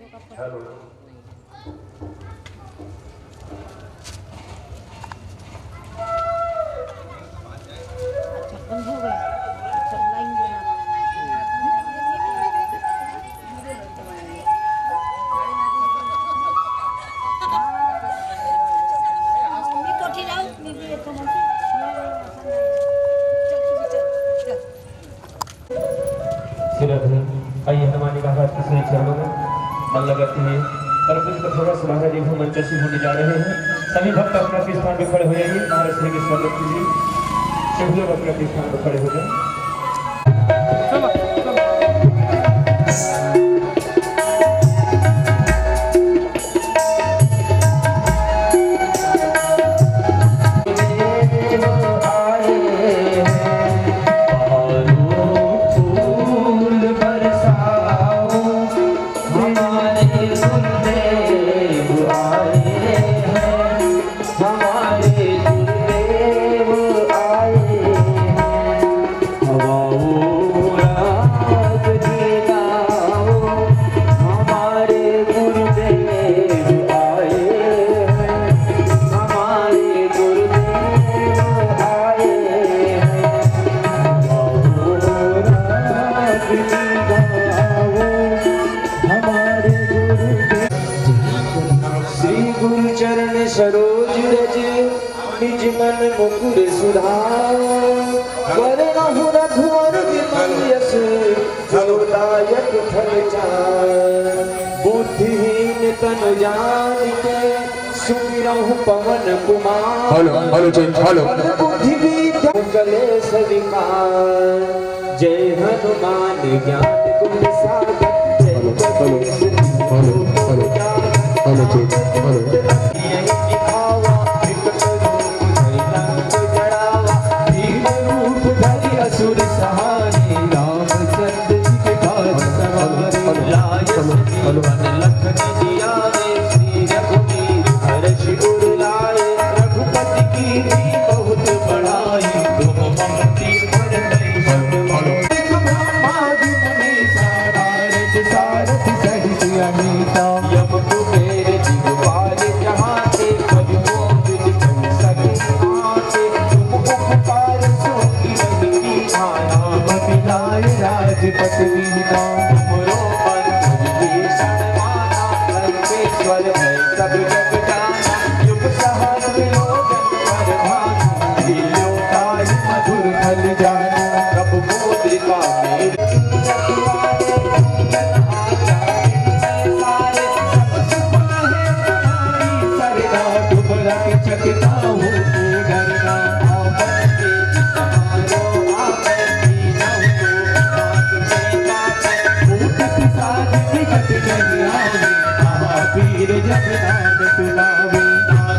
Hello अच्छा बंद हो गया। अच्छा लाइन देना मी कोठी जाऊ मी भी येतो म्हणते आइए हमारी बात किसने चरणों में मन लगाते हैं परंतु इसका थोड़ा सा बाहर देखो मंचस्वी होने जा रहे हैं। सभी भक्त अपना स्थान पर खड़े हो जाइए। महाराज श्री के स्वागत कीजिए। सभी लोग अपने स्थान पर खड़े हो जाए। सरोज रज निज मन मुकुर सुधार वरणहु रघुवर विमल यस जोदायक फल चार बुद्धिहीन तनु जानिके सुमिरहु पवन कुमार हेलो बुद्धि विद्या कलेश विकार जय हनुमान ज्ञान गुण सागर जय असुर सहारे रामचंद्र जी के काज सवारे लाय सजीवन लखन जियावे श्री रघुवीर हर्षि उर लाए रघुपति की बहुत बड़ाई तुम मम तीर नहीं सब ब्रह्मादि मनीषा नारद सारथ सहित अनीता यम कुबेर दिगपाल जहाँ ते परिमोद दिखन सके आते तुम उपकार सो राजपति वीरा तुमरो मन भीषण माना सर्वेश्वर है सब जग जाना युग सहज विलोचन पर भाना दिलो काज मधुर फल जाना कब मुद्रिका मेरे चकता हूँ डरना वीर जब नाम सुनावे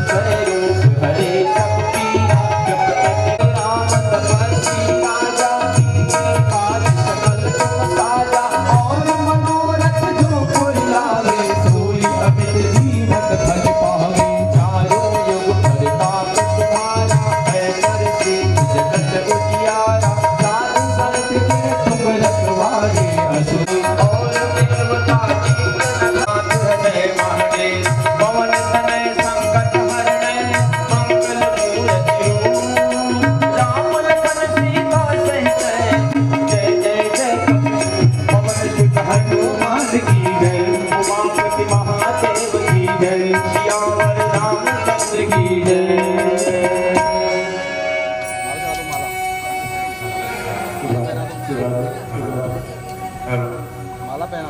स्वरूप हरे सब पीरा जब तक राम तपस्वी राजा काल सकल तुम साजा और मनोरथ जो कोई लावे सोई अमित जीवन फल पावे चारों युग प्रताप तुम्हारा है करते जगत उजियारा साधु संत के तुम रखवारे असुर और देवता पवन तनय संकट हरणय मंगल मूर्ति राम लखन सीता सहित जय जय जय पवन सुत हनुमान की जय उमापति महादेव की जय सियावर रामचंद्र की जय। माला पहना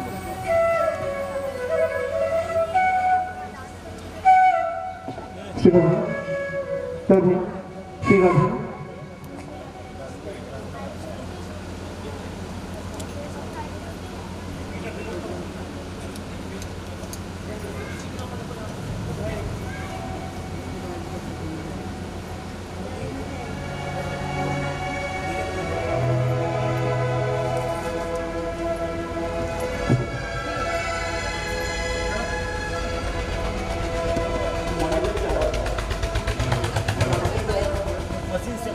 मशीन से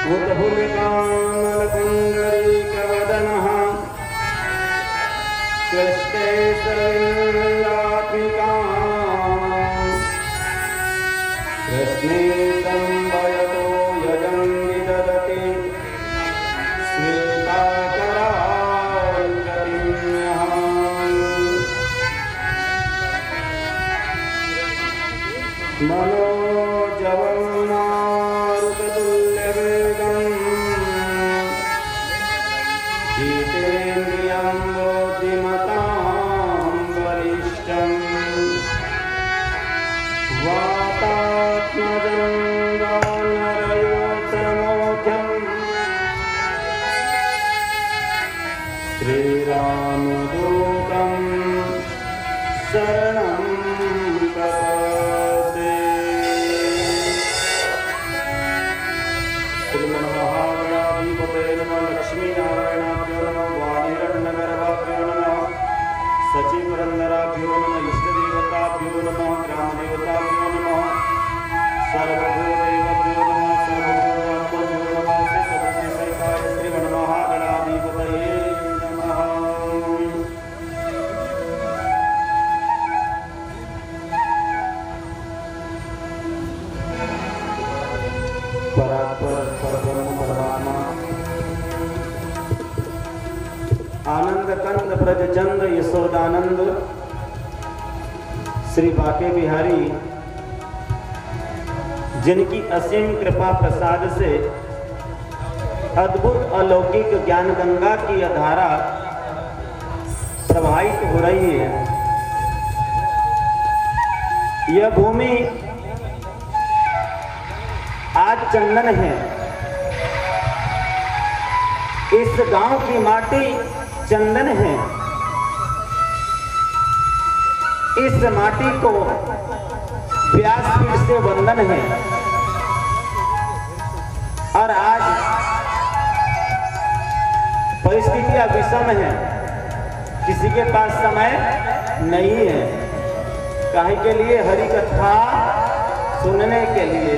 उद्भुलिकामलकुण्डलीकवदनः कृष्णे सलिलात्मिका कृष्णे संवयतो यजं विदधति श्वेताकराञ्जलिन्यः मनोजवं मारुततुल्यवेगम् जितेन्द्रियं बुद्धिमतां वरिष्ठम् वातात्मजं वानरयोत्तमोऽख्यम् श्रीरामदूतं शरणं प्रपद्ये। श्रीमन्महागणाधिपतये नमः। लक्ष्मीनारायणाभ्यो नमः। वाणीरण्यगर्भाभ्यो नमः। सचिवरन्नराभ्यो नमः। इष्टदेवताभ्यो नमः। ग्रामदेवताभ्यो नमः। सर्वभूदेवभ्यो नमः। सर्वभूतात्मभ्यो नमः। श्रीसदस्यसहिताय श्रीमन्महागणाधिपतये नमः। परात्पर परब्रह्म परमात्मा आनंद कंद ब्रज चंद यशोदानंद श्री बाके बिहारी जिनकी असीम कृपा प्रसाद से अद्भुत अलौकिक ज्ञान गंगा की धारा प्रवाहित हो रही है। यह भूमि आज चंदन है। इस गांव की माटी चंदन है। इस माटी को व्यासपीठ से वंदन है। और आज परिस्थितियां विषम है। किसी के पास समय नहीं है। काहे के लिए? हरि कथा सुनने के लिए।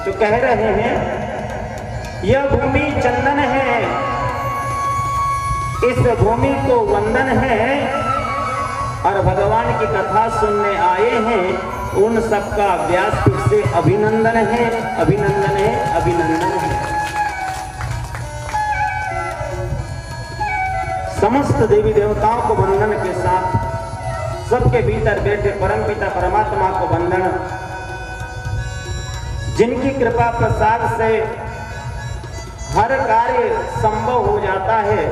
तो कह रहे हैं यह भूमि चंदन है। इस भूमि को वंदन है। और भगवान की कथा सुनने आए हैं उन सबका व्यासपीठ से अभिनंदन है, अभिनंदन है, अभिनंदन है। समस्त देवी देवताओं को वंदन के साथ सबके भीतर बैठे परमपिता परमात्मा को वंदन, जिनकी कृपा प्रसाद से हर कार्य संभव हो जाता है।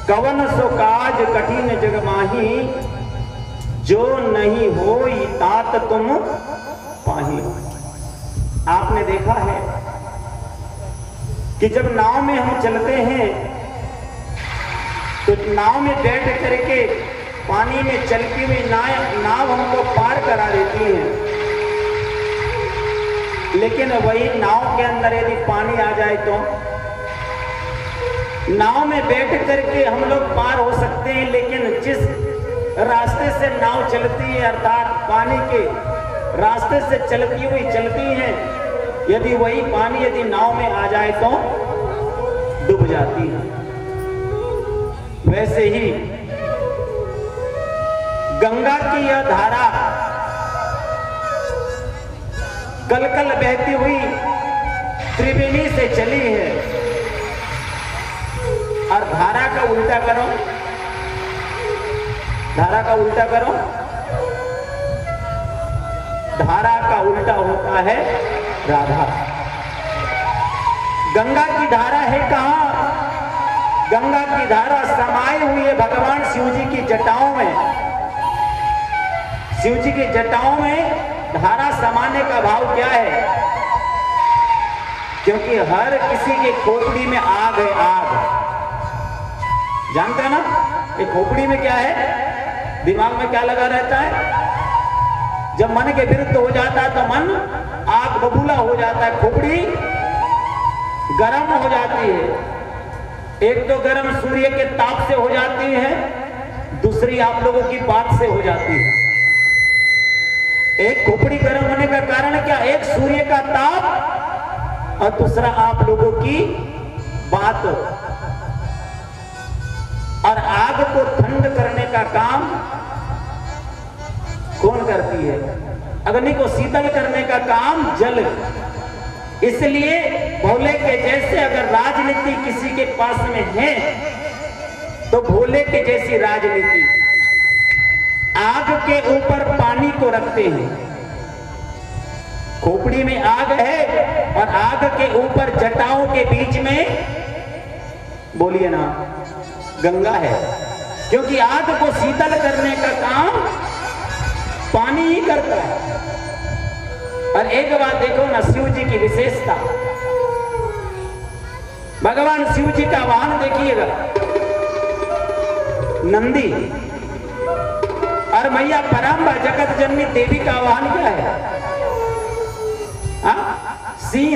कवन सो काज कठिन जग माही, जो नहीं होई तात तुम पाही। आपने देखा है कि जब नाव में हम चलते हैं तो नाव में बैठ करके पानी में चलती हुई नाव हमको पार करा देती है। लेकिन वही नाव के अंदर यदि पानी आ जाए तो नाव में बैठ करके हम लोग पार हो सकते हैं, लेकिन जिस रास्ते से नाव चलती है अर्थात पानी के रास्ते से चलती है, यदि वही पानी यदि नाव में आ जाए तो डूब जाती है। वैसे ही गंगा की यह धारा कल कल बहती हुई त्रिवेणी से चली है। और धारा का उल्टा करो, धारा का उल्टा करो, धारा का उल्टा होता है राधा। गंगा की धारा है कहां? गंगा की धारा समाई हुई है भगवान शिव जी की जटाओं में। शिव जी की जटाओं में धारा समाने का भाव क्या है? क्योंकि हर किसी के खोपड़ी में आग है, आग। जानते हैं ना ये खोपड़ी में क्या है? दिमाग में क्या लगा रहता है? जब मन के विरुद्ध हो जाता है तो मन आग बबूला हो जाता है, खोपड़ी गर्म हो जाती है। एक तो गर्म सूर्य के ताप से हो जाती है, दूसरी आप लोगों की बात से हो जाती है। एक खोपड़ी गर्म होने का कारण क्या? एक सूर्य का ताप और दूसरा आप लोगों की बात। और आग को ठंड करने का काम कौन करती है? अग्नि को शीतल करने का काम जल। इसलिए भोले के जैसे अगर राजनीति किसी के पास में है तो भोले के जैसी राजनीति। आग के ऊपर पानी को रखते हैं, खोपड़ी में आग है और आग के ऊपर जटाओं के बीच में बोलिए ना गंगा है, क्योंकि आग को शीतल करने का काम पानी ही करता है। और एक बात देखो ना, शिव जी की विशेषता, भगवान शिव जी का वाहन देखिएगा नंदी, और मैया पराम्बा जगत जननी देवी का वाहन क्या है? सिंह।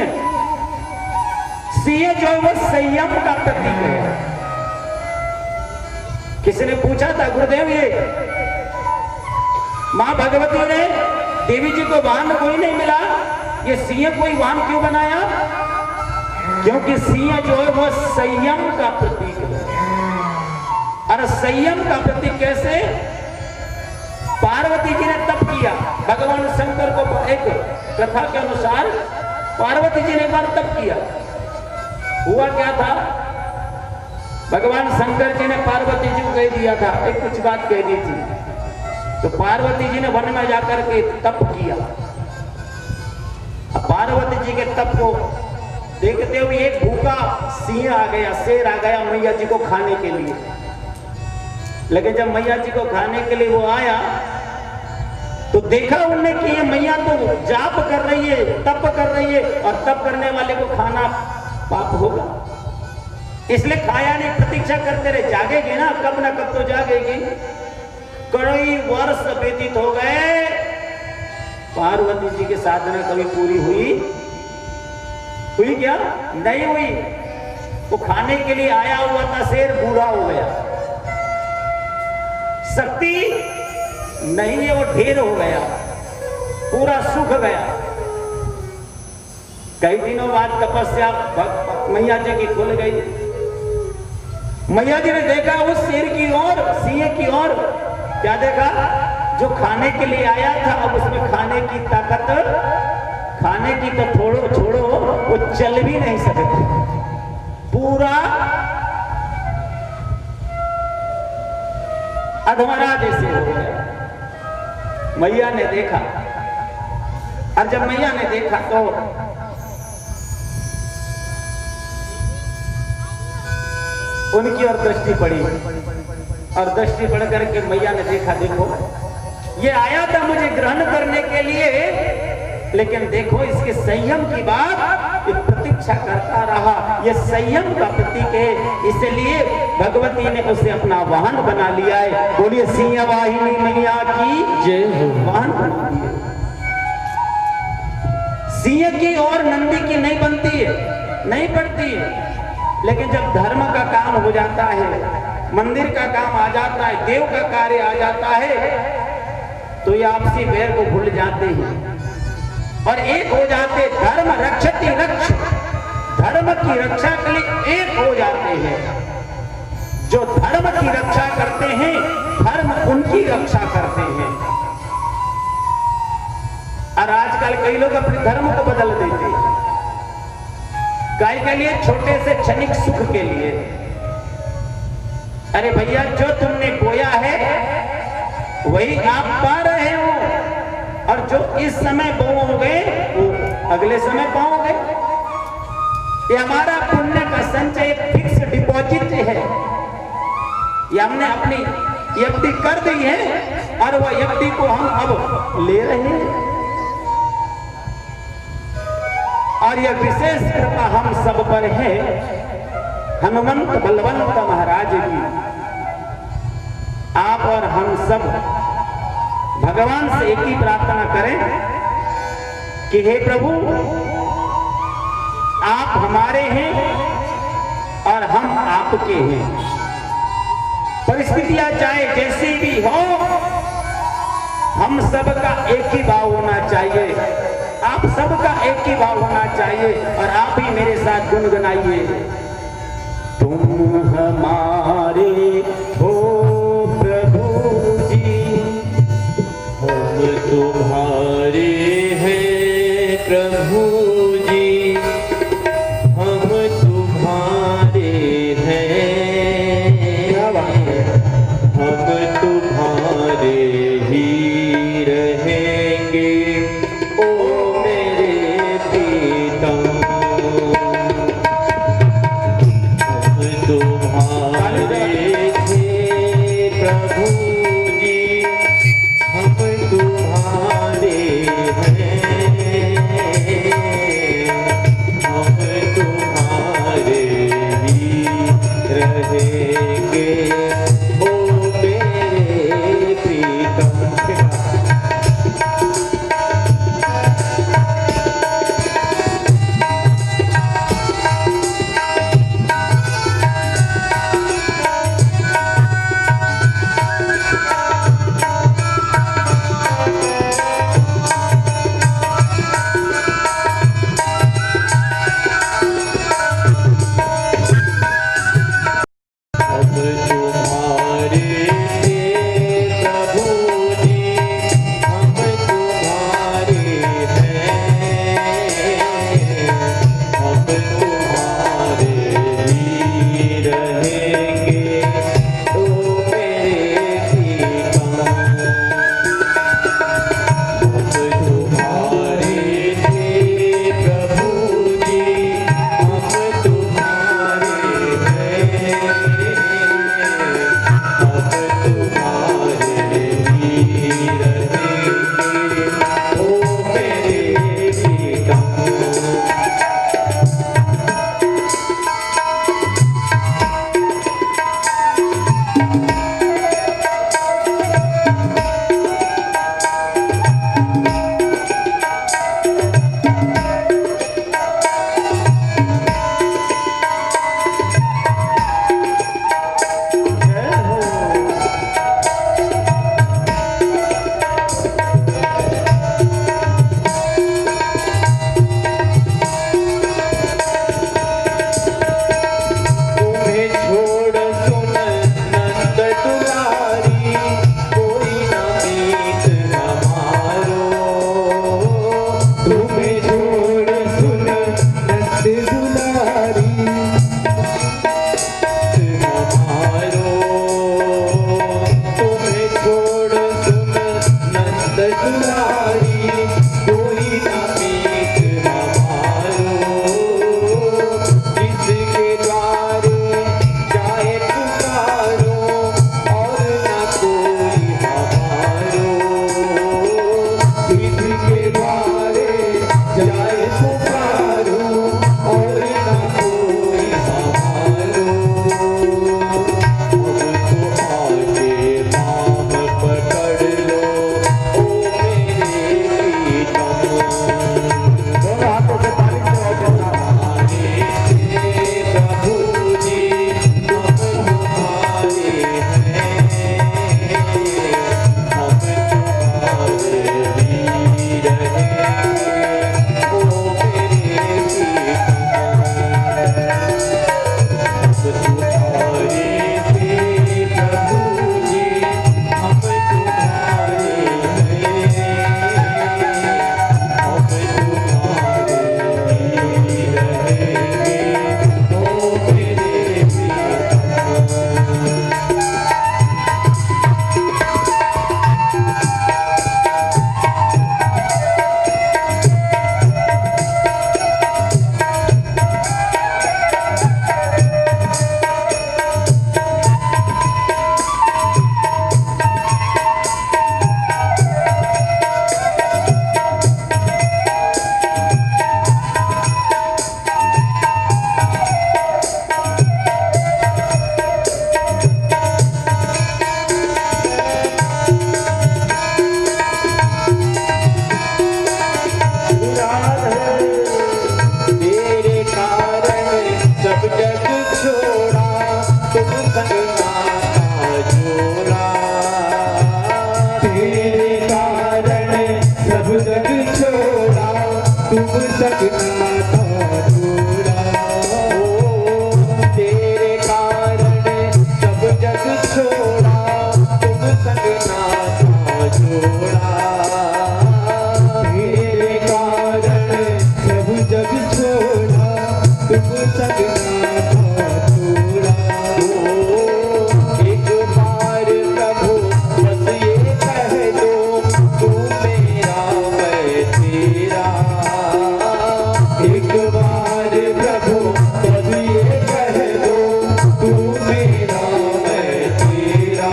सिंह जो है वो संयम का प्रतीक है। किसी ने पूछा था गुरुदेव, ये मां भगवती ने देवी जी को वाहन कोई नहीं मिला, ये सिंह कोई वाहन क्यों बनाया? क्योंकि सिंह जो है वो संयम का प्रतीक है। और संयम का प्रतीक कैसे? पार्वती जी ने तप किया, भगवान शंकर को एक कथा के अनुसार पार्वती जी ने एक बार तप किया। हुआ क्या था? भगवान शंकर जी ने पार्वती जी को कह दिया था, एक कुछ बात कह दी थी, तो पार्वती जी ने वन में जाकर के तप किया। पार्वती जी के तप को देखते हुए एक भूखा सिंह आ गया, शेर आ गया मैया जी को खाने के लिए। लेकिन जब मैया जी को खाने के लिए वो आया तो देखा उनने कि ये मैया तो जाप कर रही है, तप कर रही है, और तप करने वाले को खाना पाप होगा, इसलिए खाया नहीं। प्रतीक्षा करते रहे, जागेगी ना कब तो जागेगी। कई वर्ष व्यतीत हो गए, पार्वती जी की साधना कभी पूरी हुई क्या? नहीं हुई। वो खाने के लिए आया हुआ था शेर, बूढ़ा हो गया, शक्ति नहीं है, वो ढेर हो गया, पूरा सूख गया। कई दिनों बाद तपस्या मैया जी की खुल गई। मैया जी ने देखा उस शेर की ओर, सिंह की ओर, क्या देखा? जो खाने के लिए आया था अब उसमें खाने की ताकत, खाने की तो छोड़ो वो चल भी नहीं सकता, पूरा अधमरा जैसे हो गया। मैया ने देखा, और जब मैया ने देखा तो उनकी ओर दृष्टि पड़ी, और दृष्टि पड़ करके मैया ने देखा, देखो ये आया था मुझे ग्रहण करने के लिए, लेकिन देखो इसके संयम की बात, ये प्रतीक्षा करता रहा, ये संयम का प्रतीक है, इसलिए भगवती ने उसे अपना वाहन बना लिया है। बोलिए सिंह वाहिनी मैया की जय हो। वाहन बना लिया। सिंह की और नंदी की नहीं बनती है, नहीं पड़ती है, लेकिन जब धर्म का काम हो जाता है, मंदिर का काम आ जाता है, देव का कार्य आ जाता है, तो ये आपसी बैर को भूल जाते हैं और एक हो जाते। धर्म रक्षति रक्ष, धर्म की रक्षा के लिए एक हो जाते हैं। जो धर्म की रक्षा करते हैं, धर्म उनकी रक्षा करते हैं। और आजकल कई लोग अपने धर्म को बदल देते हैं, काय के लिए? छोटे से क्षणिक सुख के लिए। अरे भैया, जो तुमने बोया है वही आप पा रहे हो, और जो इस समय बोओगे वो अगले समय पाओगे। ये हमारा पुण्य का संचय फिक्स डिपॉजिट है, ये हमने अपनी एफडी कर दी है, और वह एफडी को हम अब ले रहे हैं। और यह विशेष कृपा हम सब पर है हनुमंत बलवंत महाराज की। आप और हम सब भगवान से एक ही प्रार्थना करें कि हे प्रभु, आप हमारे हैं और हम आपके हैं। परिस्थितियां चाहे जैसी भी हो, हम सबका एक ही भाव होना चाहिए। आप सबका एक ही भाव होना चाहिए और आप ही मेरे साथ गुनगुनाइए। तुम हमारे हो प्रभु जी, हम तुम्हारे हैं प्रभु जी, हम तुम्हारे हैं, क्या बात है। हम तुम्हारे ही रहेंगे ओ मेरे प्रीतम। हम तुम्हारे थे प्रभु जी, हम तुम्हारे हैं, तुम सगना था छोड़ा। तेरे कारण सब जग छोड़ा, तुम सगना था छोड़ा। तेरे कारण सब जग छोड़ा, तुम सगना था छोड़ा। एक बार प्रभु बस ये कह दो, तू मेरा मैं तेरा। एक बार प्रभु बस ये कह दो, तू मेरा मैं तेरा।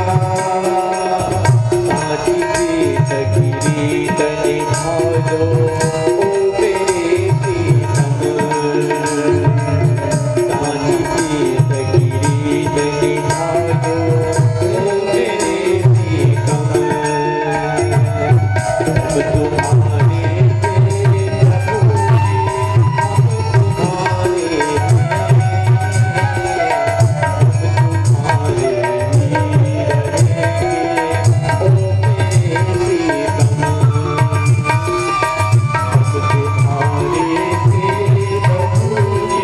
साथी प्रीत गिरीत निभा दो, ओ मेरे प्रीतम। साथी प्रीत गिरीत निभा दो, ओ मेरे प्रीतम। हम तुम्हारे थे प्रभु जी,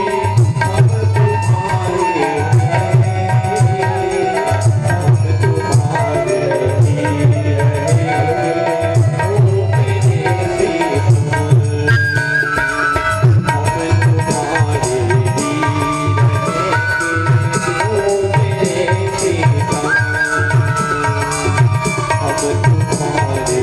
हम तुम्हारे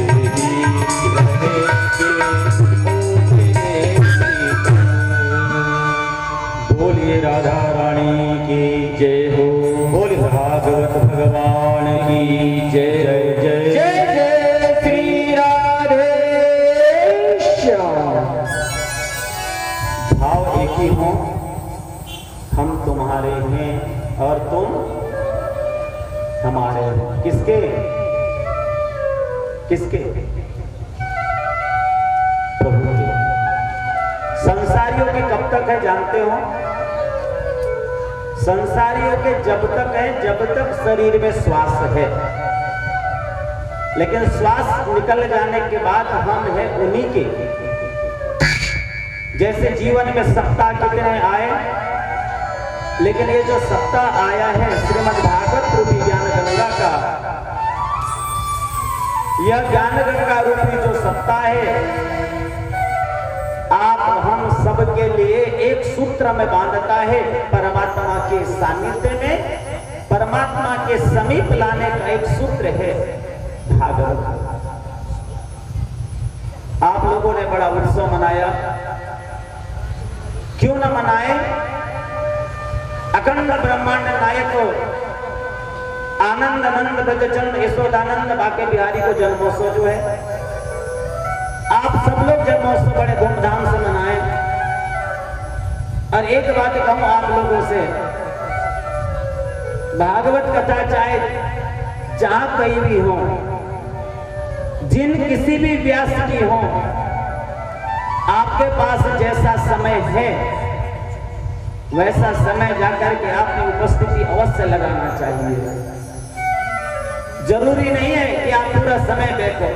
बोलिए राधा रानी की जय हो, बोलिए भागवत भगवान की जय जय जय जय श्री राधे श्याम। भाव एक ही हो, हम तुम्हारे हैं और तुम हमारे हो। किसके किसके? प्रभु के। संसारियों के कब तक है जानते हो? संसारियों के जब तक है जब तक शरीर में श्वास है, लेकिन श्वास निकल जाने के बाद हम हैं उन्हीं के। जैसे जीवन में सप्ताह कितने आए, लेकिन ये जो सप्ताह आया है श्रीमद् भागवत रूपी ज्ञान गंगा का, यह ज्ञान गंगा रूपी जो सप्ताह है आप हम सब के लिए एक सूत्र में बांधता है। परमात्मा के सानिध्य में, परमात्मा के समीप लाने का एक सूत्र है भागवत। आप लोगों ने बड़ा उत्सव मनाया, क्यों न मनाए? अखंड ब्रह्मांड नायक आनंद आनंद ब्रजचंद यशोदानंद बाके बिहारी को जन्मोत्सव जो है, आप सब लोग जन्मोत्सव बड़े धूमधाम से मनाएं। और एक बात कहूं आप लोगों से, भागवत कथा चाहे जहां कहीं भी हो, जिन किसी भी व्यास की हो, आपके पास जैसा समय है वैसा समय जाकर के आपने उपस्थिति अवश्य लगाना चाहिए। जरूरी नहीं है कि आप पूरा समय बैठो,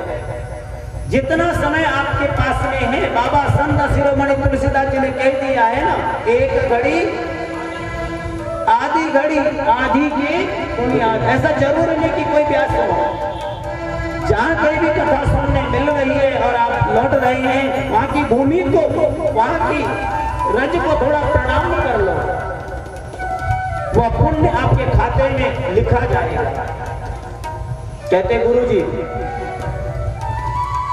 जितना समय आपके पास में है। बाबा संत शिरोमणि तुलसीदास जी ने कह दिया है ना, एक घड़ी आधी घड़ी आधी की बुनियाद। ऐसा जरूरी नहीं कि कोई व्यास हो, जहाँ कहीं भी कथा सुनने मिल रही है और आप लौट रहे हैं, वहां की भूमि को, वहां की रज को थोड़ा प्रणाम कर लो, वह पुण्य आपके खाते में लिखा जाएगा। कहते गुरुजी,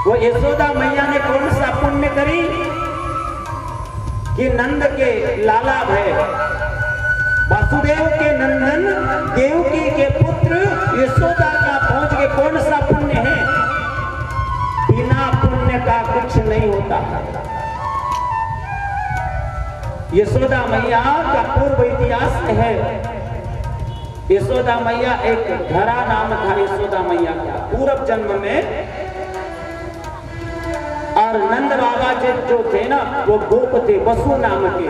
वो यशोदा मैया ने कौन सा पुण्य करी कि नंद के लाला भय, वासुदेव के नंदन, देवकी के पुत्र यशोदा का पहुंच के कौन सा पुण्य है? बिना पुण्य का कुछ नहीं होता। यशोदा मैया का पूर्व इतिहास है। यशोदा मैया एक घरा नाम था यशोदा मैया का पूर्व जन्म में, और नंद बाबा जो थे ना वो गोप थे, वसु नाम के।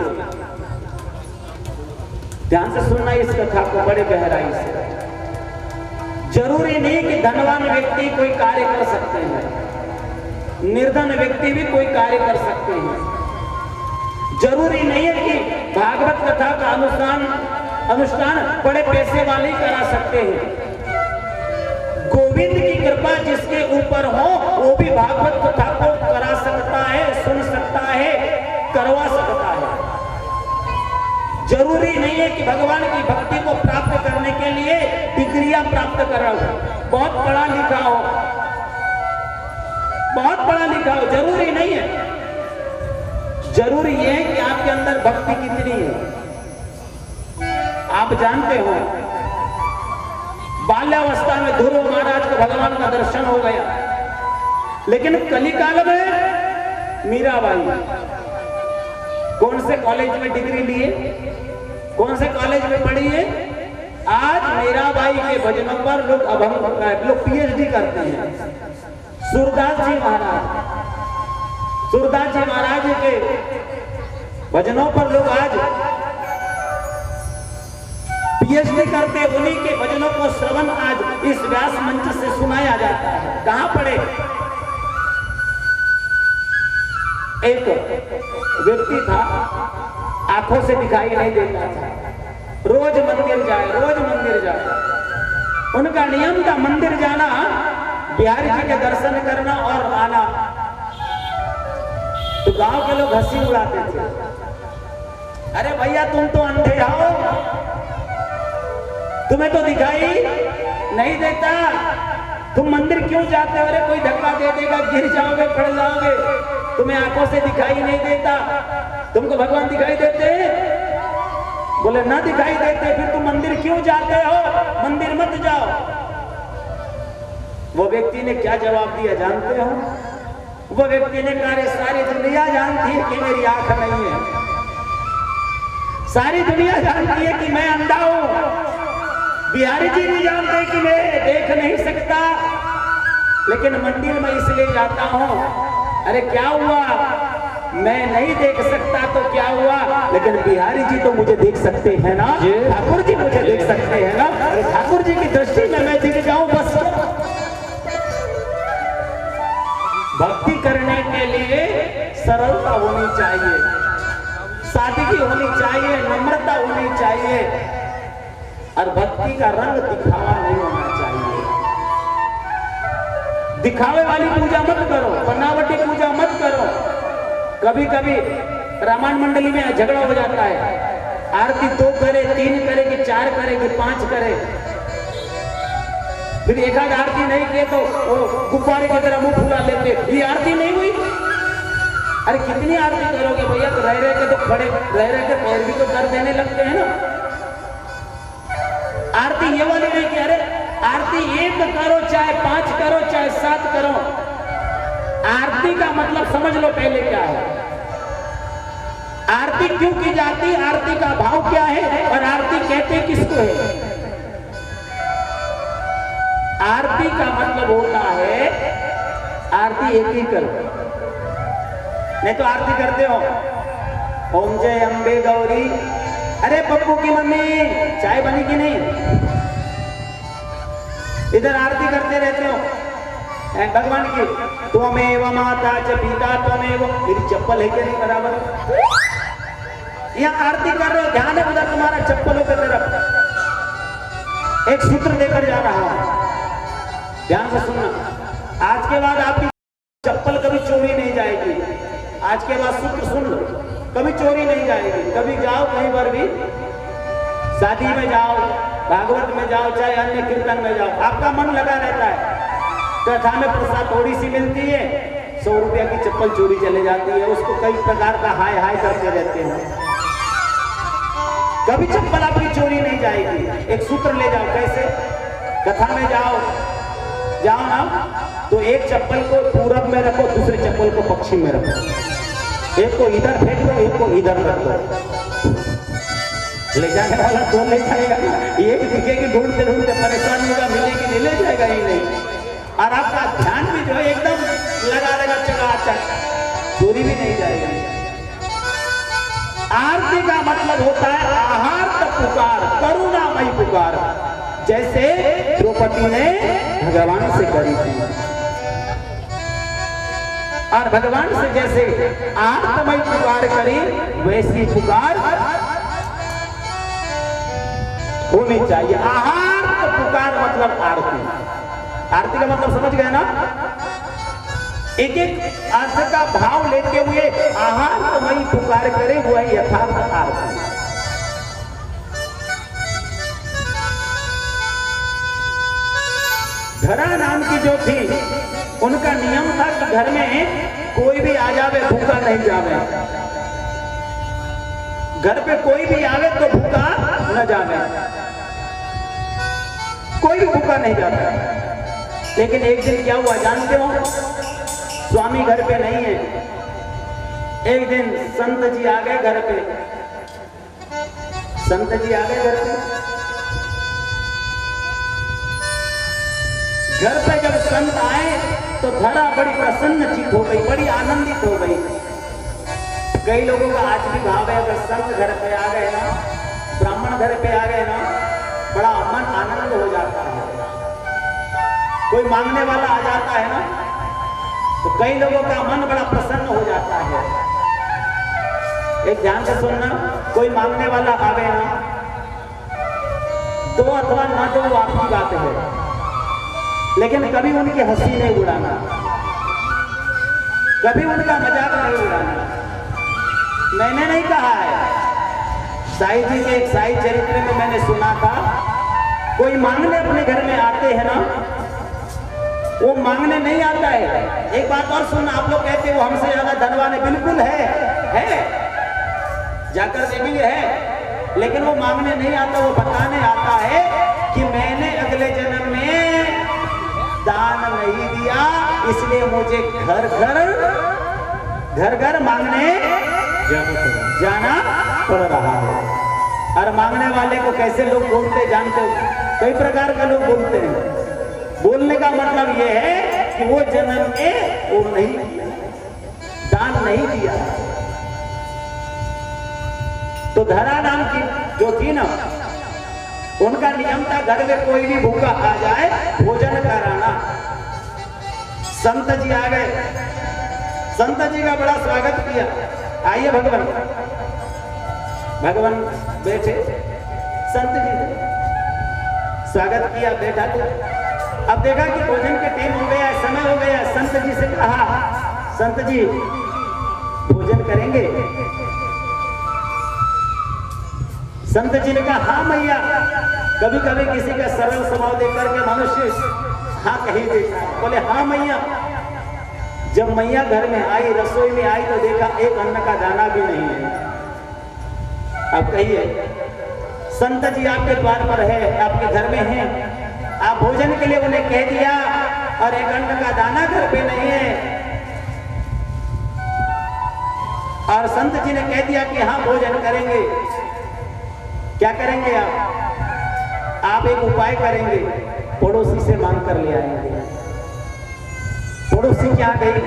ध्यान से सुनना इस कथा को बड़े गहराई से। जरूरी नहीं कि धनवान व्यक्ति कोई कार्य कर सकते हैं, निर्धन व्यक्ति भी कोई कार्य कर सकते हैं। जरूरी नहीं है कि भागवत कथा का अनुष्ठान बड़े पैसे वाले ही करा सकते हैं। गोविंद की कृपा जिसके ऊपर हो वो भी भागवत कथा को करा सकता है, सुन सकता है, करवा सकता है। जरूरी नहीं है कि भगवान की भक्ति को प्राप्त करने के लिए डिग्रियां प्राप्त करो, बहुत पढ़ा लिखा हो, बहुत पढ़ा लिखा हो, जरूरी नहीं है। जरूरी यह है कि आपके अंदर भक्ति कितनी है। आप जानते हो बाल्यावस्था में ध्रुव महाराज को भगवान का दर्शन हो गया, लेकिन कलिकाल में मीराबाई कौन से कॉलेज में डिग्री लिए, कौन से कॉलेज में पढ़ी है। आज मीराबाई के भजनों पर लोग पीएचडी करते हैं। सूरदास जी महाराज के भजनों पर लोग आज पीएचडी करते, उन्हीं के भजनों को श्रवण आज इस व्यास मंच से सुनाया जाता है। कहां पढ़े? एक व्यक्ति था, आंखों से दिखाई नहीं देता था, रोज मंदिर जाए। उनका नियम था मंदिर जाना, बिहारी जी के दर्शन करना और आना। तो गांव के लोग हंसी उड़ाते थे, अरे भैया तुम तो अंधे हो, तुम्हें तो दिखाई नहीं देता, तुम मंदिर क्यों जाते हो? अरे कोई धक्का दे देगा, गिर जाओगे, पड़ जाओगे, तुम्हें आंखों से दिखाई नहीं देता, तुमको भगवान दिखाई देते? बोले ना दिखाई देते, फिर तुम मंदिर क्यों जाते हो? मंदिर मत जाओ। वो व्यक्ति ने क्या जवाब दिया जानते हो? वो व्यक्ति ने कहा, सारी दुनिया जानती है कि मेरी आंख नहीं है, सारी दुनिया जानती है कि मैं अंधा हूं, बिहारी जी नहीं जानते कि मैं देख नहीं सकता, लेकिन मंदिर में इसलिए जाता हूं। अरे क्या हुआ? मैं नहीं देख सकता तो क्या हुआ, लेकिन बिहारी जी तो मुझे देख सकते हैं ना, ठाकुर जी मुझे देख सकते हैं ना। अरे ठाकुर जी की दृष्टि में मैं दिख जाऊं बस। भक्ति करने के लिए सरलता होनी चाहिए, सादगी होनी चाहिए, नम्रता होनी चाहिए, और भक्ति का रंग दिखावा नहीं होना चाहिए। दिखावे वाली पूजा मत करो, बनावटी पूजा मत करो। कभी कभी रामायण मंडली में झगड़ा हो जाता है, आरती 2 करे, 3 करे कि 4 करे कि 5 करे, फिर एक आध आरती नहीं किए तो वो गुब्बारे की तरह मुंह फुला लेते, ये आरती नहीं हुई। अरे कितनी आरती करोगे भैया? तो रह के तो खड़े रह के पैर भी तो दर्द देने लगते हैं ना। आरती ये वाली नहीं कि अरे आरती 1 करो, चाहे 5 करो, चाहे 7 करो। आरती का मतलब समझ लो पहले क्या है, आरती क्यों की जाती, आरती का भाव क्या है, और आरती कहते किसको है। आरती का मतलब होता है आरती एक ही करो, नहीं तो आरती करते हो ओम जय अम्बे गौरी, अरे पप्पू की मम्मी चाय बनी कि नहीं, इधर आरती करते रहते हो भगवान की। त्वमेव माता च पिता त्वमेव, मेरी चप्पल है कि नहीं बराबर? यहाँ आरती कर रहे हो, ध्यान है उधर तुम्हारा चप्पलों की तरफ। एक सूत्र देकर जा रहा हूं, ध्यान से सुनना। आज के बाद आपकी चप्पल कभी चोरी नहीं जाएगी। आज के बाद सूत्र सुन लो, कभी चोरी नहीं जाएगी। कभी जाओ कहीं पर भी, शादी में जाओ, भागवत में जाओ, चाहे अन्य कीर्तन में जाओ, आपका मन लगा रहता है। कथा में प्रसाद थोड़ी सी मिलती है, 100 रुपया की चप्पल चोरी चले जाती है, उसको कई प्रकार का हाय हाय करते रहते हैं। कभी चप्पल आपकी चोरी नहीं जाएगी। एक सूत्र ले जाओ, कैसे? कथा में जाओ ना, तो एक चप्पल को पूरब में रखो, दूसरे चप्पल को पश्चिम में रखो, एक को इधर फेंक दो, एक को इधर रख दो। ले जाने वाला तो ले जाएगा, एक दिखेगी ढूंढते ढूंढते परेशान होगा, मिलेगी नहीं, ले जाएगा ही नहीं। और आपका ध्यान भी जो है एकदम लगा चकाचक, चोरी भी नहीं जाएगी। आरती का मतलब होता है आहार्त पुकार, करुणामयी पुकार, जैसे द्रौपदी ने भगवान से करी थी। और भगवान से जैसे आर्तमय पुकार करी वैसी पुकार होनी चाहिए। आहार पुकार मतलब आरती। आरती का मतलब समझ गए ना? एक एक अर्थ का भाव लेते हुए आहार तो वही पुकार करे, वही यथार्थ आरती। धरा नाम की जो थी उनका नियम था कि घर में कोई भी आ जावे भूखा नहीं जावे। घर पे कोई भी आवे तो भूखा न जावे, कोई भूखा नहीं जाता। लेकिन एक दिन क्या हुआ जानते हो? स्वामी घर पे नहीं है। एक दिन संत जी आ गए घर पे। संत जी आ गए घर पे। घर पे जब संत आए तो धरा बड़ी प्रसन्नचित हो गई, बड़ी आनंदित हो गई। कई लोगों का आज भी भाव है, अगर संत घर पे आ गए ना, ब्राह्मण घर पे आ गए ना, बड़ा मन आनंद हो जाता है। कोई मांगने वाला आ जाता है ना तो कई लोगों का मन बड़ा प्रसन्न हो जाता है। एक ध्यान से सुनना, कोई मांगने वाला आवे ना, दो अथवा न दो आपकी बात है, लेकिन कभी उनकी हंसी नहीं उड़ाना, कभी उनका मजाक नहीं उड़ाना। मैंने नहीं कहा है, साईं जी के एक साईं चरित्र में मैंने सुना था, कोई मांगने अपने घर में आते हैं ना, वो मांगने नहीं आता है। एक बात और सुन, आप लोग कहते हो हमसे ज्यादा धनवान है, बिल्कुल है, जाकर देखेंगे है, लेकिन वो मांगने नहीं आता, वो बताने आता है कि मैंने अगले जन्म में दान नहीं दिया, इसलिए मुझे घर घर मांगने जाना पड़ रहा है। और मांगने वाले को कैसे लोग बोलते जानते हो? कई प्रकार के लोग बोलते हैं। बोलने का मतलब यह है कि वो जन्म में वो नहीं दान नहीं दिया। तो धरा नाम की जो थी ना, उनका नियम था घर में कोई भी भूखा आ जाए भोजन कराना। संत जी आ गए, संत जी का बड़ा स्वागत किया। आइए भगवान, भगवान बैठे, संत जी ने स्वागत किया, बैठा तो अब देखा कि भोजन के टाइम हो गया, समय हो गया। संत जी से कहा, संत जी भोजन करेंगे? संत जी ने कहा हाँ मैया। कभी कभी किसी का सरल स्वभाव देख करके मनुष्य हाँ कही देता। बोले हाँ मैया। जब मैया घर में आई, रसोई में आई, तो देखा एक अन्न का दाना भी नहीं है। अब कहिए, संत जी आपके द्वार पर है, आपके घर में हैं, आप भोजन के लिए उन्हें कह दिया और एक अन्न का दाना घर पे नहीं है, और संत जी ने कह दिया कि हाँ भोजन करेंगे। क्या करेंगे आप एक उपाय करेंगे, पड़ोसी से मांग कर ले आएंगे। पड़ोसी क्या गई,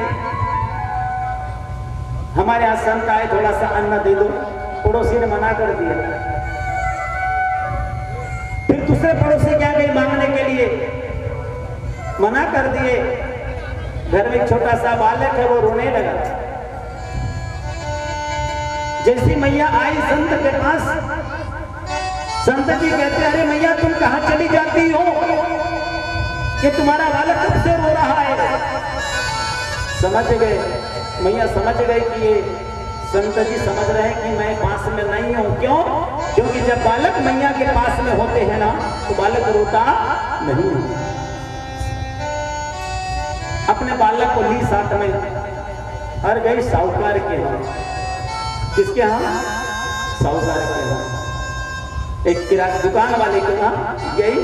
हमारे यहाँ संत आए, थोड़ा सा अन्न दे दो। पड़ोसी ने मना कर दिया। फिर दूसरे पड़ोसी क्या गई मांगने के लिए, मना कर दिए। घर में एक छोटा सा बालक है, वो रोने लगा। जैसी मैया आई संत के पास, संत जी कहते अरे मैया तुम कहां चली जाती हो कि तुम्हारा बालक कब से रो रहा है? समझ गए, मैया समझ गए कि ये संत जी समझ रहे हैं कि मैं पास में नहीं हूं। क्यों? क्योंकि जब बालक मैया के पास में होते हैं ना, तो बालक रोता नहीं। अपने बालक को ली साथ में और गई साहूकार के यहाँ। किसके यहाँ? साहूकार के यहाँ। एक किराना दुकान वाले के यहाँ गई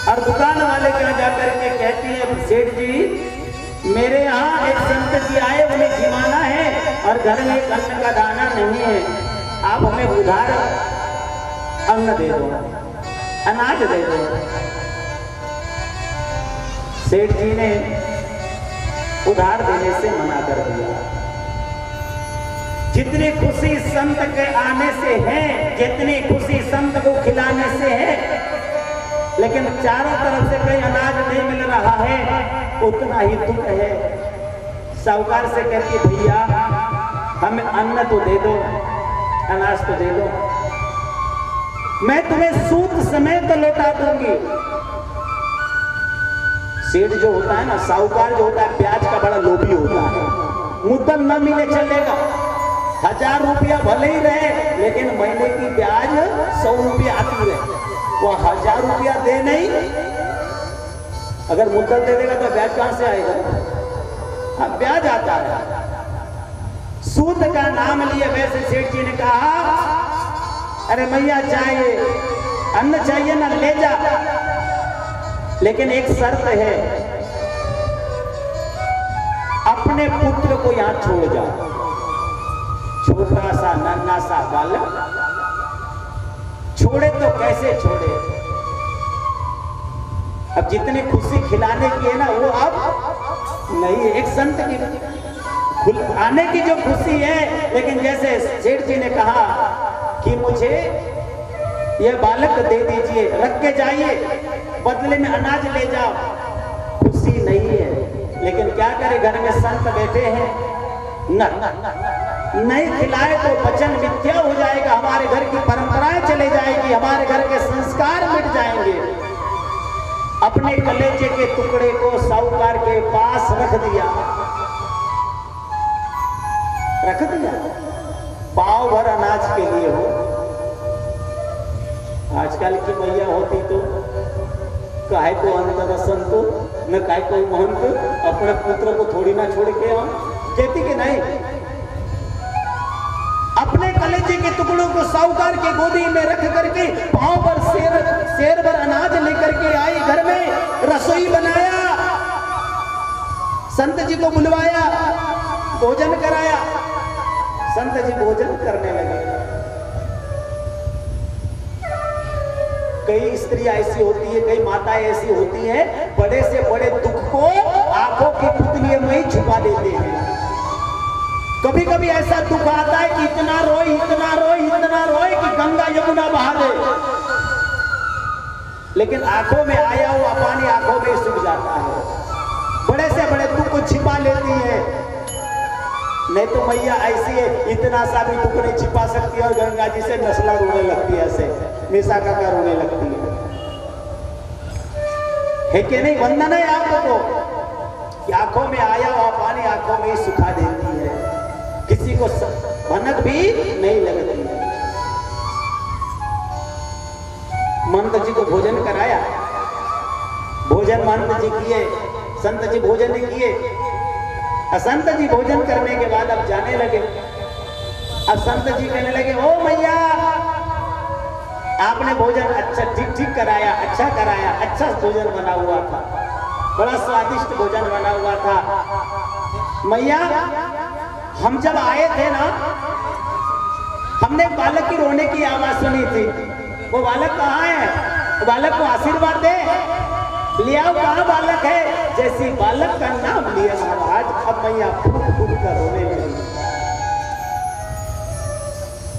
और दुकान वाले के यहाँ जाकर के कहती है, सेठ जी मेरे यहाँ एक संत जी आए, उन्हें जिमाना है और घर में एक अन्न का दाना नहीं है, आप हमें उधार अन्न दे दो, अनाज दे दो। सेठ जी ने उधार देने से मना कर दिया। जितनी खुशी संत के आने से है, जितनी खुशी संत को खिलाने से है, लेकिन चारों तरफ से कहीं अनाज नहीं मिल रहा है, उतना ही दुख है। साहूकार से कहती है भैया हमें अन्न तो दे दो, अनाज तो दे दो, मैं तुम्हें सूद समेत लौटा दूंगी। सेठ जो होता है ना, साहूकार जो होता है, ब्याज का बड़ा लोभी होता है। मुद्दल न मिले चलेगा, 1000 रुपया भले ही रहे, लेकिन महीने की ब्याज 100 रुपया आती रहे। वो 1000 रुपया दे नहीं, अगर मुद्दल दे देगा तो ब्याज कहां से आएगा? हाँ, ब्याज आता है। सूद का नाम लिए वैसे सेठ जी ने कहा अरे मैया चाहिए, अन्न चाहिए ना, ले जा, लेकिन एक शर्त है, अपने पुत्र को यहां छोड़ जा। छोटा सा नन्हा सा बालक, छोड़े तो कैसे छोड़े? अब जितनी खुशी खिलाने की है ना, वो अब नहीं है। एक संत की आने की जो खुशी है, लेकिन जैसे सेठ जी ने कहा कि मुझे यह बालक दे दीजिए, रख के जाइए, बदले में अनाज ले जाओ, खुशी नहीं है। लेकिन क्या करे, घर में संत बैठे हैं, नहीं खिलाए तो वचन मिथ्या हो जाएगा, हमारे घर की परंपराएं चले जाएगी, हमारे घर के संस्कार मिट जाएंगे। अपने कलेजे के टुकड़े को साहूकार के पास रख दिया, पाव भर अनाज के लिए हो। आजकल की मैया होती तो काहे को अंतर संतो न काहे को महंत, अपने पुत्र को थोड़ी ना छोड़ के आओ, कहती कि नहीं। अपने कलेजे के टुकड़ों को साहूकार के गोदी में रख करके पांव पर शेर भर अनाज लेकर के आई, घर में रसोई बनाया, संत जी को बुलवाया, भोजन कराया। संत जी भोजन करने लगे। कई स्त्रियां ऐसी होती है, कई माताएं ऐसी होती हैं, बड़े से बड़े दुख को आंखों की पुतलियों में ही छुपा देते हैं। कभी कभी ऐसा दुख आता है कि इतना रोए, इतना रोए, इतना रोए कि गंगा यमुना बहा दे, लेकिन आंखों में आया हुआ पानी आंखों में सूख जाता है। बड़े से बड़े दुख को छिपा लेती है। नहीं तो मैया ऐसी है, इतना सा भी दुख नहीं छिपा सकती, और गंगा जी से नस्ला रोने लगती है, ऐसे मिसा का रोने लगती है कि नहीं? वंदन है आपको कि आंखों में आया हुआ पानी आंखों में ही सुखा देती है, किसी को भनक भी नहीं लगती है। महंत जी को भोजन कराया, भोजन महंत जी किए, संत जी भोजन नहीं किए। संत जी भोजन करने के बाद अब जाने लगे। अब संत जी कहने लगे, ओ मैया आपने भोजन अच्छा ठीक कराया, अच्छा कराया, अच्छा भोजन बना हुआ था, बड़ा स्वादिष्ट भोजन बना हुआ था। मैया हम जब आए थे ना, हमने बालक की रोने की आवाज सुनी थी। वो बालक कहाँ है? वो बालक को आशीर्वाद दे, लिया कहाँ बालक है? जैसी बालक का नाम लिया महाराज, अब मैया फूट फूट कर रोने लगी।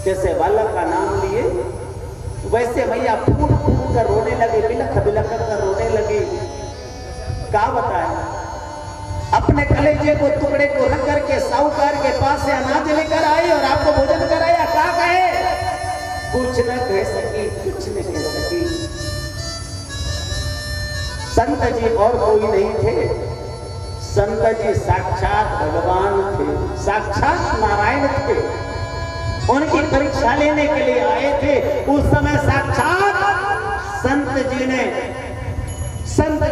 जैसे बालक का नाम लिए वैसे मैया फूट फूट कर रोने लगी, बिलख बिलख कर रोने लगी। क्या बताए, अपने कलेजे को टुकड़े को रख करके साहूकार के पास से अनाज लेकर आई और आपको भोजन कराया। क्या कहे? कुछ न कह सकी, कुछ न कह सकी। संत जी और कोई नहीं थे, संत जी साक्षात भगवान थे, साक्षात नारायण थे। उनकी परीक्षा लेने के लिए आए थे। उस समय साक्षात संत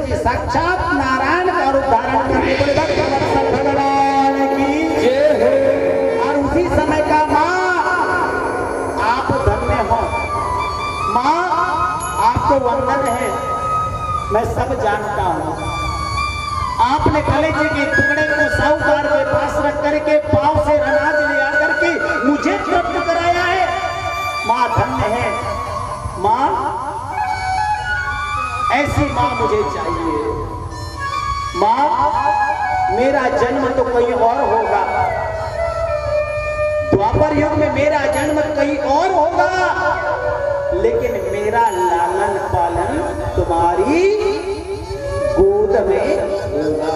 जी साक्षात नारायण का रूप धारण करके बोले भक्त वत्सल भगवान की जय हो। और उसी समय का माँ आप धन्य हो, माँ आपको वंदन है, मैं सब जानता हूं। आपने कलेजे के टुकड़े को साहूकार के पास रख करके पांव से अनाज ले आकर के मुझे प्राप्त कराया है। मां धन्य है, मां ऐसी मां मुझे चाहिए। मां मेरा जन्म तो कहीं और होगा, द्वापर युग में मेरा जन्म कहीं और होगा, लेकिन मेरा लालन पालन तुम्हारी गोद में होगा।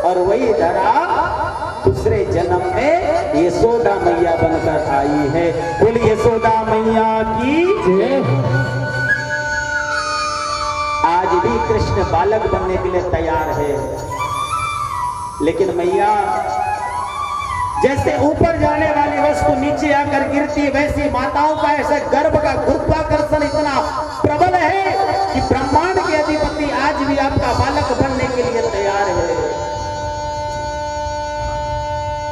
और वही धरा दूसरे जन्म में यशोदा मैया बनकर आई है। बोल यशोदा मैया की जय। आज भी कृष्ण बालक बनने के लिए तैयार है, लेकिन मैया जैसे ऊपर जाने वाली वस्तु नीचे आकर गिरती है, वैसी माताओं का ऐसा गर्भ का गुरुत्वाकर्षण इतना प्रबल है कि ब्रह्मांड के अधिपति आज भी आपका बालक बनने के लिए तैयार है।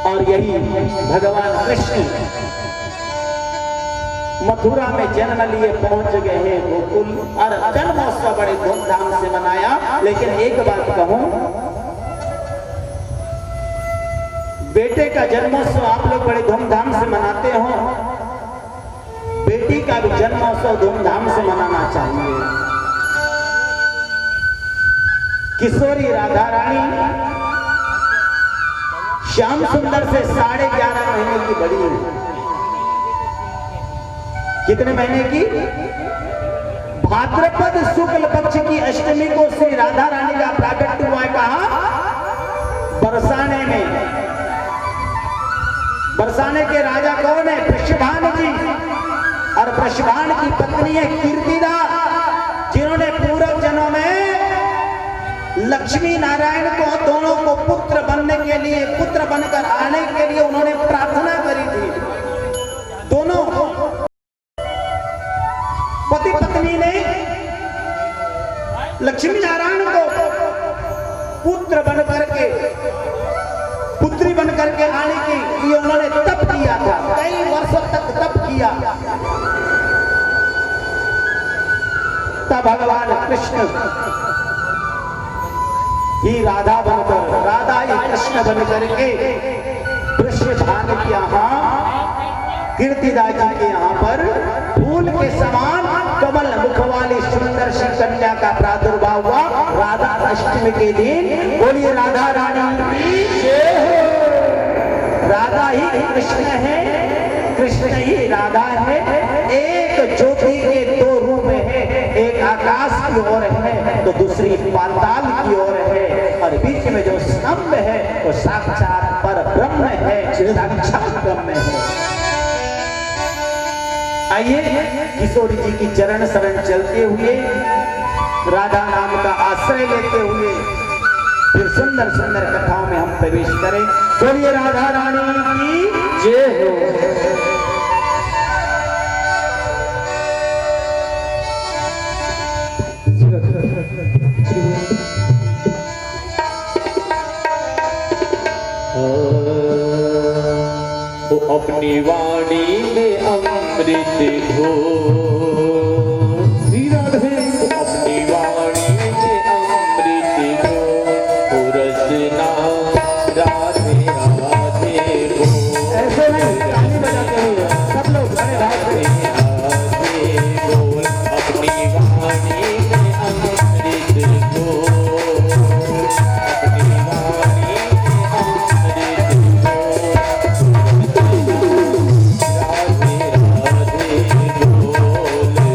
और यही भगवान कृष्ण मथुरा में जन्म लिए पहुंच गए हैं गोकुल, और जन्मोत्सव बड़े धूमधाम से मनाया। लेकिन एक बात कहूं, बेटे का जन्मोत्सव आप लोग बड़े धूमधाम से मनाते हो, बेटी का भी जन्मोत्सव धूमधाम से मनाना चाहिए। किशोरी राधा रानी श्याम सुंदर से 11.5 महीने की बड़ी है। कितने महीने की? भाद्रपद शुक्ल पक्ष की अष्टमी को श्री राधा रानी का प्राकट्य हुआ है। कहा? बरसाने में। बरसाने के राजा कौन है? वृषभान जी। और वृषभान की पत्नी है कीर्तिदा, जिन्होंने पूर्व जन्म में लक्ष्मी नारायण को दोनों को पुत्र बनने के लिए, पुत्र बनकर आने के लिए उन्होंने प्रार्थना करी थी। दोनों पति पत्नी ने लक्ष्मी नारायण को पुत्र बनकर के, पुत्री बनकर के आने के लिए उन्होंने तप किया था। कई वर्षों तक तप किया। तब भगवान कृष्ण ही राधा बनकर, राधा ही कृष्ण बनकर के वृषभान के यहाँ, कीर्तिदा जी के यहाँ पर फूल के समान कमल मुख वाली सुंदर सी कन्या का प्रादुर्भाव हुआ राधा अष्टमी के दिन। बोलिए राधा रानी की जय हो। राधा ही कृष्ण है, कृष्ण ही राधा है। एक ज्योति के 2 रूप है, एक आकाश की ओर है तो दूसरी पाताल की ओर है, और बीच में जो स्तंभ है वो साक्षात पर ब्रह्म है, साक्षात ब्रह्म है। आइए किशोरी जी की चरण शरण चलते हुए, राधा नाम का आश्रय लेते हुए फिर सुंदर सुंदर कथाओं में हम प्रवेश करें। बोलिए राधा रानी की जय हो। अपनी वाणी में अमृत घो, अपनी वाणी में अमृत घो, रसना राधे राधे घो। ऐसे नहीं, ताली बजाते हुए सब लोग बड़े भाई राधे बोल, अपनी वाणी में अमृत घो, अपनी वाणी में अमृत घो। राधे राधे बोल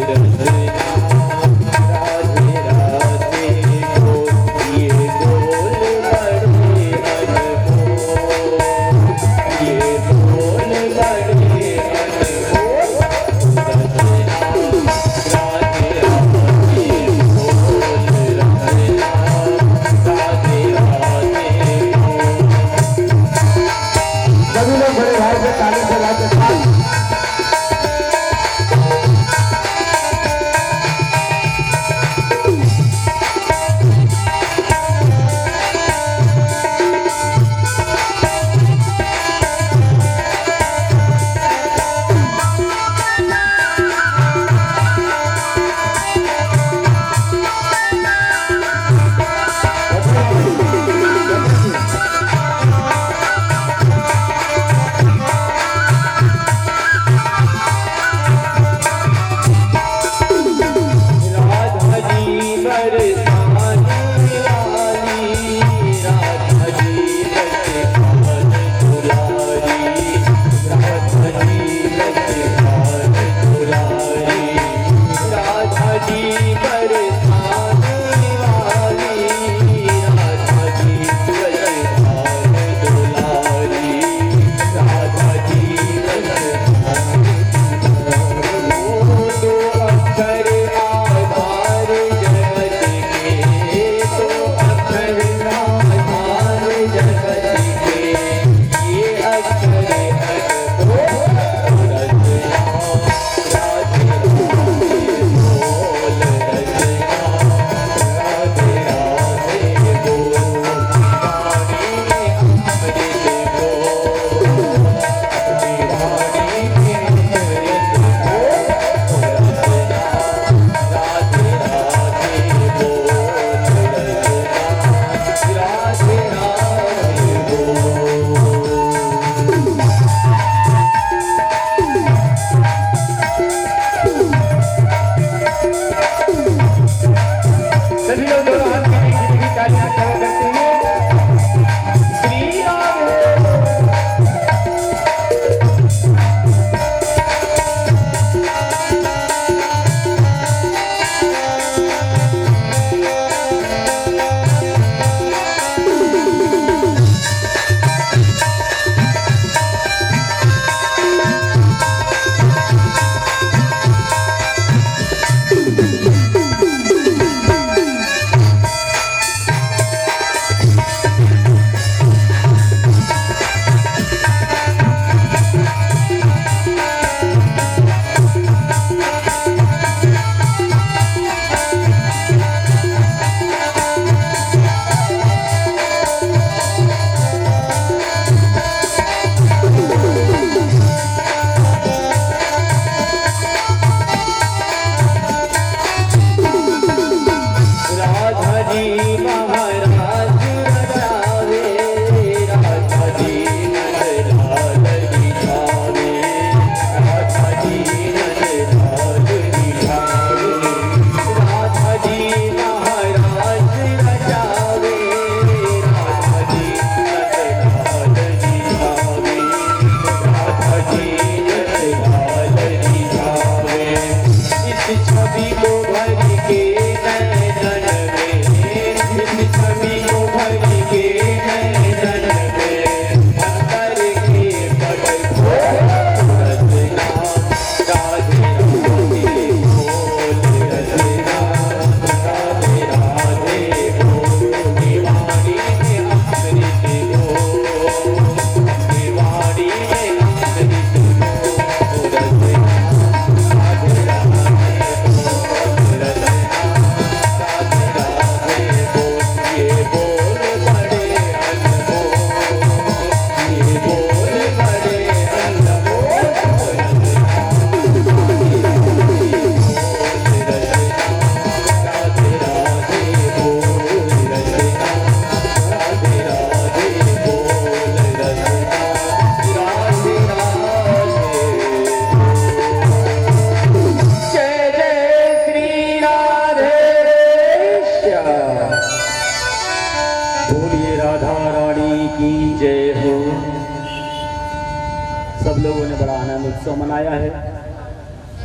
लोगों ने बड़ा आनंद उत्सव मनाया है।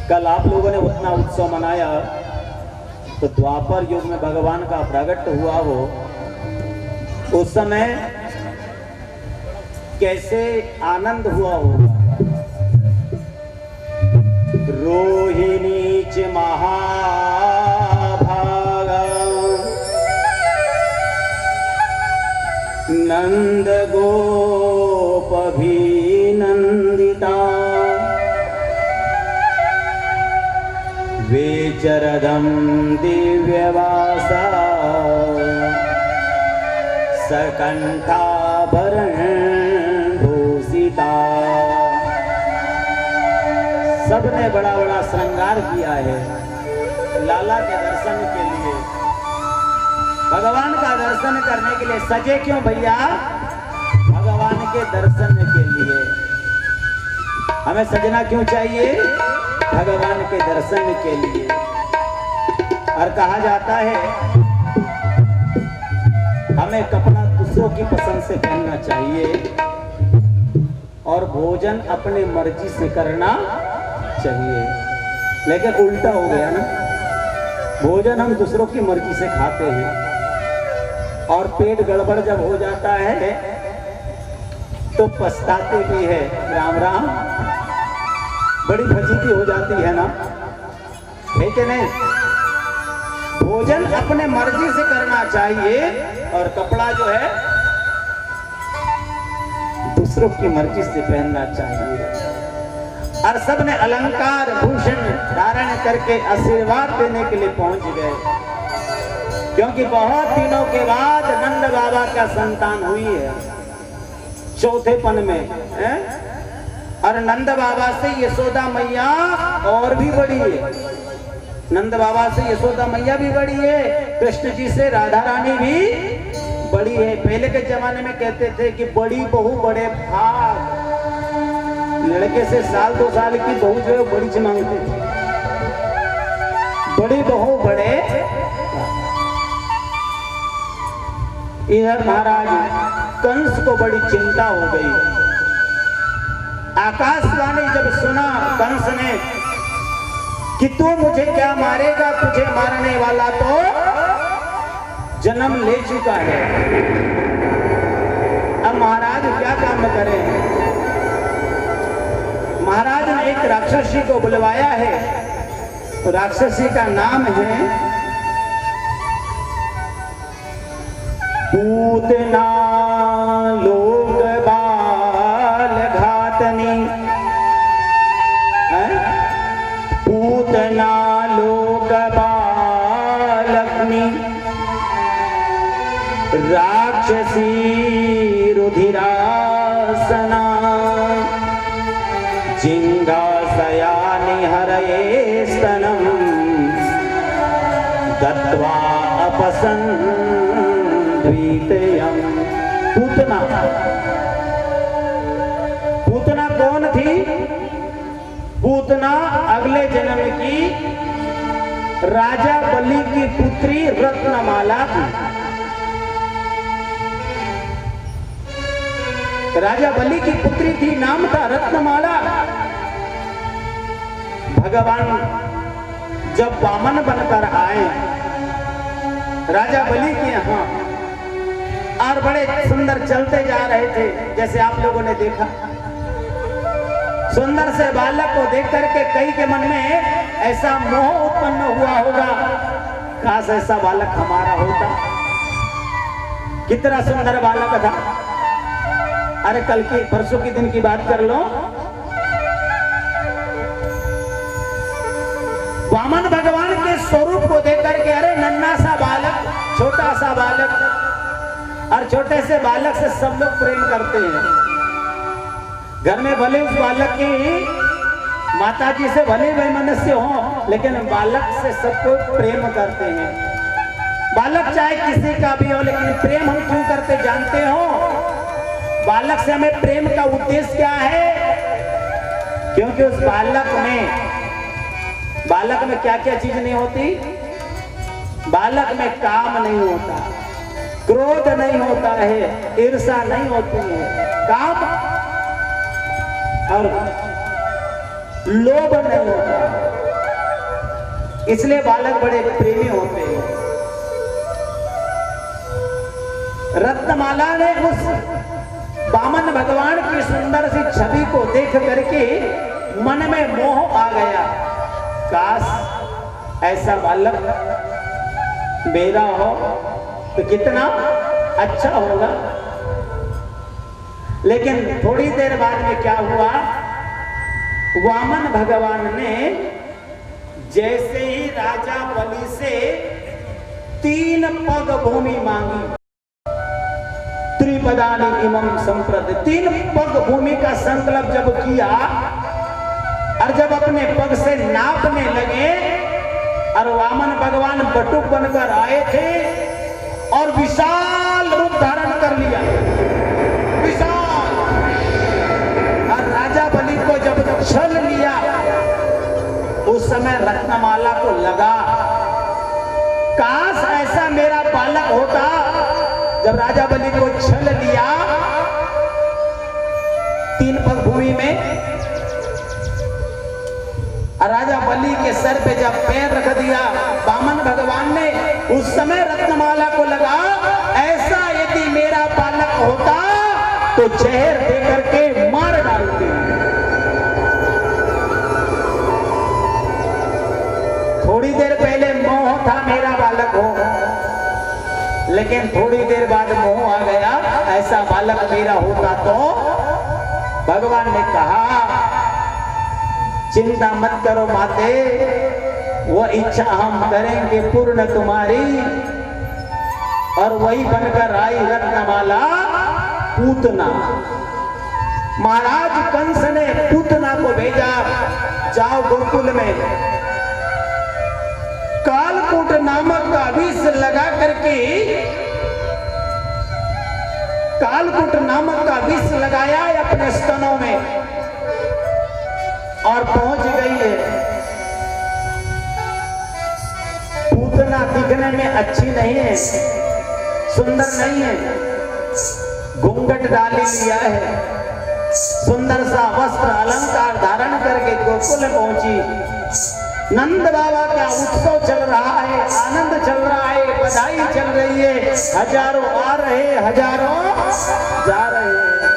कल आप लोगों ने उतना उत्सव मनाया तो द्वापर युग में भगवान का प्रकट हुआ हो, उस समय कैसे आनंद हुआ होगा। रोहिणी च महाभागा नंद गोप भी नंदिता वेचरदम दिव्यवासा सकंठाभरण भूषिता। सबने बड़ा बड़ा श्रृंगार किया है लाला के दर्शन के लिए, भगवान का दर्शन करने के लिए। सजे क्यों भैया? भगवान के दर्शन के लिए। हमें सजना क्यों चाहिए? भगवान के दर्शन के लिए। और कहा जाता है हमें कपड़ा दूसरों की पसंद से पहनना चाहिए और भोजन अपने मर्जी से करना चाहिए। लेकिन उल्टा हो गया ना, भोजन हम दूसरों की मर्जी से खाते हैं और पेट गड़बड़ जब हो जाता है तो पछताते भी है। राम राम, बड़ी फजीती हो जाती है ना, है कि नहीं? भोजन अपने मर्जी से करना चाहिए और कपड़ा जो है दूसरों की मर्जी से पहनना चाहिए। और सबने अलंकार भूषण धारण करके आशीर्वाद देने के लिए पहुंच गए, क्योंकि बहुत दिनों के बाद नंद बाबा का संतान हुई है, चौथेपन में है? और नंद बाबा से यशोदा मैया और भी बड़ी है। नंद बाबा से यशोदा मैया भी बड़ी है, कृष्ण जी से राधा रानी भी बड़ी है। पहले के जमाने में कहते थे कि बड़ी बहू बड़े भाग, लड़के से साल 2 साल की बहू जो है बड़ी मांगती थी, बड़ी बहू बड़े। इधर महाराज कंस को बड़ी चिंता हो गई। आकाशवाणी जब सुना कंस ने कि तू मुझे क्या मारेगा, तुझे मारने वाला तो जन्म ले चुका है। अब महाराज क्या काम करें? महाराज ने एक राक्षसी को बुलवाया है, तो राक्षसी का नाम है पूतना लोक बाल घातनी। पूतना लोक बालग्नि राक्षसी रुधिरासना जिंगासयानि हरये स्तनं दत्वा अपसंद्वितयम्। पूतना, पूतना कौन थी? पूतना अगले जन्म की राजा बलि की पुत्री रत्नमाला थी। राजा बलि की पुत्री थी, नाम था रत्नमाला। भगवान जब वामन बनकर आए राजा बलि के यहाँ और बड़े सुंदर चलते जा रहे थे, जैसे आप लोगों ने देखा, सुंदर से बालक को देख करके कई के मन में ऐसा मोह उत्पन्न हुआ होगा, काश ऐसा बालक हमारा होता। कितना सुंदर बालक था। अरे कल की परसों के दिन की बात कर लो, वामन भगवान के स्वरूप को देख करके अरे नन्हा सा बालक, छोटा सा बालक, और छोटे से बालक से सब लोग प्रेम करते हैं। घर में भले उस बालक की माताजी से भले वैमनस्य हो, लेकिन बालक से सबको प्रेम करते हैं। बालक चाहे किसी का भी हो, लेकिन प्रेम हम क्यों करते जानते हो? बालक से हमें प्रेम का उद्देश्य क्या है? क्योंकि उस बालक में क्या क्या चीज नहीं होती? बालक में काम नहीं होता, क्रोध नहीं होता है, ईर्ष्या नहीं होती है, काम और लोभ नहीं होता, इसलिए बालक बड़े प्रेमी होते हैं। रत्नमाला ने उस वामन भगवान की सुंदर सी छवि को देख करके मन में मोह आ गया, काश ऐसा बालक मेरा हो तो कितना अच्छा होगा। लेकिन थोड़ी देर बाद में क्या हुआ, वामन भगवान ने जैसे ही राजा बलि से 3 पग भूमि मांगी, त्रिपदानि इमं संप्रद, 3 पग भूमि का संकल्प जब किया और जब अपने पग से नापने लगे और वामन भगवान बटुक बनकर आए थे और विशाल रूप धारण कर लिया, विशाल। और राजा बलि को जब छल लिया, उस समय रत्नमाला को लगा, काश ऐसा मेरा बालक होता। जब राजा बलि को छल लिया 3 पग भूमि में, राजा बलि के सर पे जब पैर रख दिया वामन भगवान ने, उस समय रत्नमाला को लगा, ऐसा यदि मेरा बालक होता तो जहर देकर के मार डालती। थोड़ी देर पहले मोह था मेरा बालक हो, लेकिन थोड़ी देर बाद मोह आ गया, ऐसा बालक मेरा होता तो। भगवान ने कहा, चिंता मत करो माते, वो इच्छा हम करेंगे पूर्ण तुम्हारी। और वही बनकर आई रत्नमाला पूतना। महाराज कंस ने पूतना को भेजा, जाओ गोकुल में कालकूट नामक का विष लगा करके, कालकूट नामक का विष लगाया अपने स्तनों में और पहुंच गई है। पूतना दिखने में अच्छी नहीं है, सुंदर नहीं है, घूंघट डाली लिया है, सुंदर सा वस्त्र अलंकार धारण करके गोकुल पहुंची। नंद बाबा का उत्सव चल रहा है, आनंद चल रहा है, बधाई चल रही है, हजारों आ रहे, हजारों जा रहे हैं।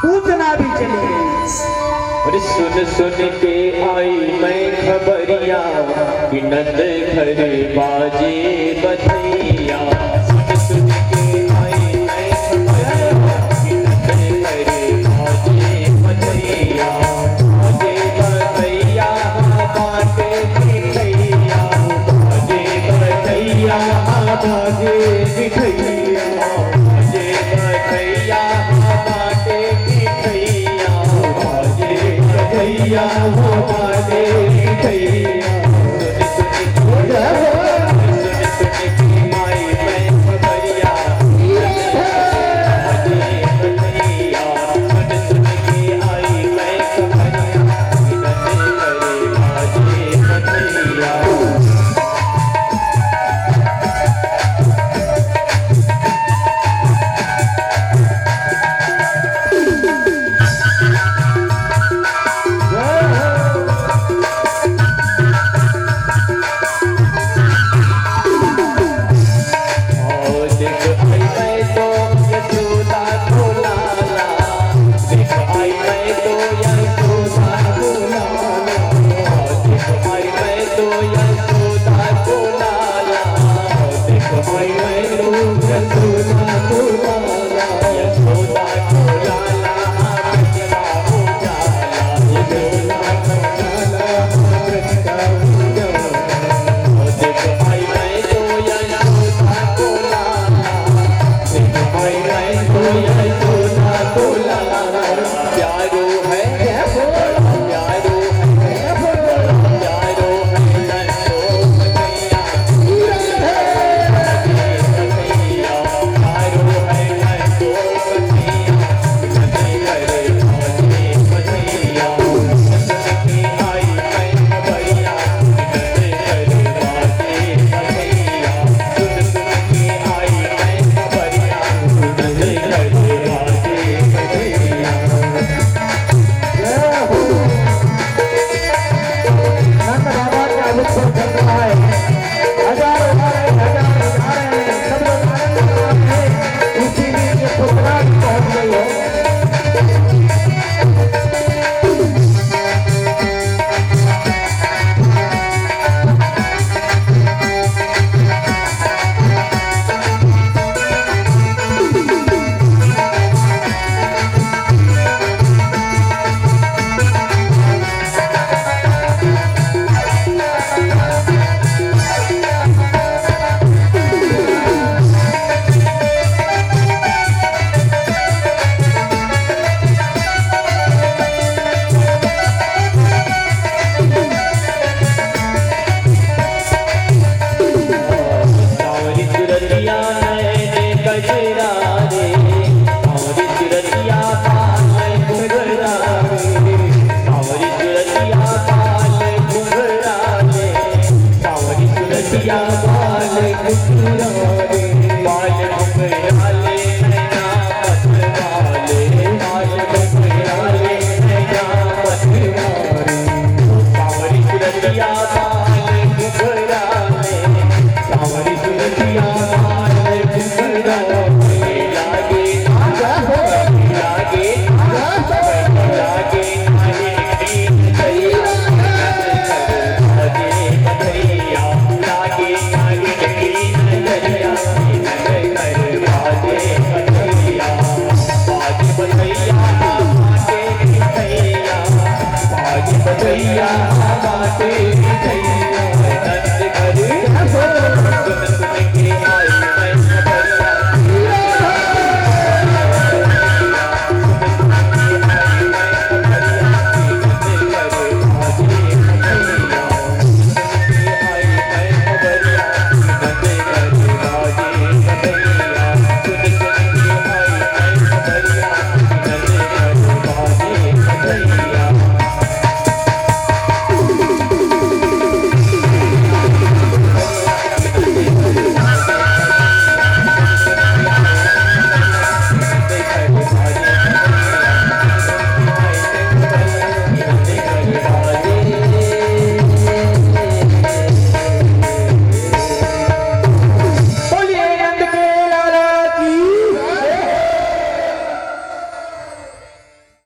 पूतना भी चली गई। और सुन सुन के आई मैं खबरिया कि नंद घर बाजे बधैया।